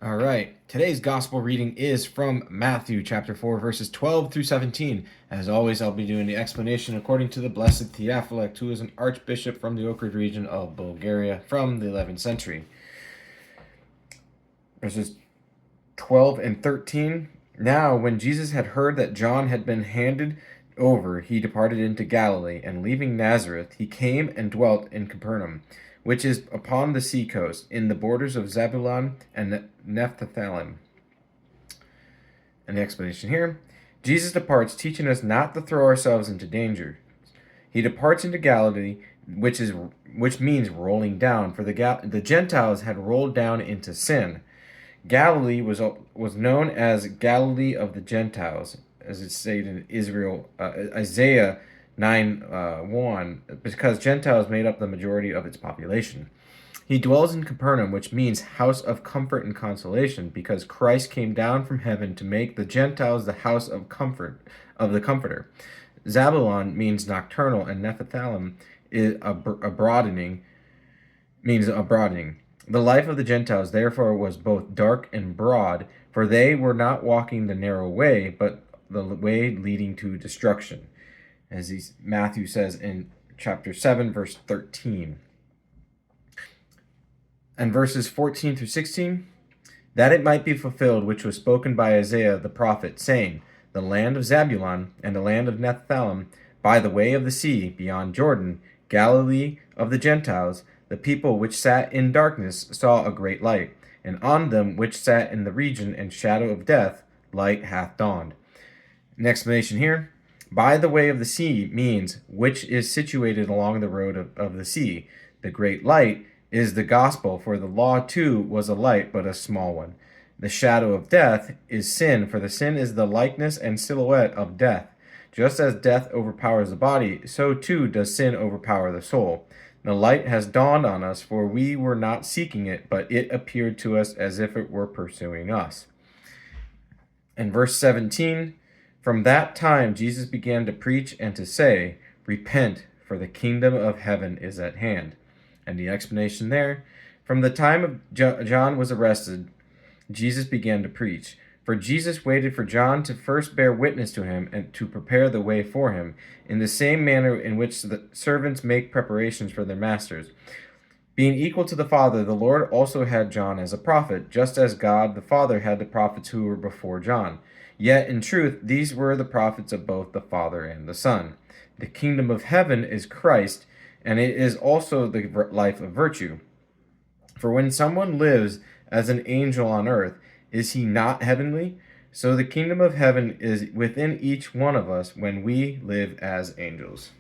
All right, today's gospel reading is from Matthew chapter 4, verses 12 through 17. As always, I'll be doing the explanation according to the Blessed Theophylact, who is an archbishop from the Ohrid region of Bulgaria from the 11th century. Verses 12 and 13. Now, when Jesus had heard that John had been handed over, he departed into Galilee, and leaving Nazareth, he came and dwelt in Capernaum, which is upon the sea coast, in the borders of Zebulun and Nephthalim. And the explanation here: Jesus departs, teaching us not to throw ourselves into danger. He departs into Galilee, which means rolling down, for the Gentiles had rolled down into sin. Galilee was known as Galilee of the Gentiles, as it's stated in Isaiah 9:1, because Gentiles made up the majority of its population. He dwells in Capernaum, which means house of comfort and consolation, because Christ came down from heaven to make the Gentiles the house of comfort of the Comforter. Zabulon means nocturnal, and Nephthalim is a broadening. The life of the Gentiles, therefore, was both dark and broad, for they were not walking the narrow way, but the way leading to destruction, as Matthew says in chapter 7, verse 13. And verses 14 through 16, that it might be fulfilled which was spoken by Isaiah the prophet, saying, the land of Zabulon and the land of Nephthalim, by the way of the sea, beyond Jordan, Galilee of the Gentiles, the people which sat in darkness saw a great light, and on them which sat in the region and shadow of death, light hath dawned. An explanation here: by the way of the sea means which is situated along the road of the sea. The great light is the gospel, for the law too was a light, but a small one. The shadow of death is sin, for the sin is the likeness and silhouette of death. Just as death overpowers the body, so too does sin overpower the soul. The light has dawned on us, for we were not seeking it, but it appeared to us as if it were pursuing us. And verse 17, from that time Jesus began to preach and to say, repent, for the kingdom of heaven is at hand. And the explanation there: from the time of John was arrested, Jesus began to preach. For Jesus waited for John to first bear witness to him and to prepare the way for him, in the same manner in which the servants make preparations for their masters. Being equal to the Father, the Lord also had John as a prophet, just as God the Father had the prophets who were before John. Yet in truth, these were the prophets of both the Father and the Son. The kingdom of heaven is Christ, and it is also the life of virtue. For when someone lives as an angel on earth, is he not heavenly? So the kingdom of heaven is within each one of us when we live as angels.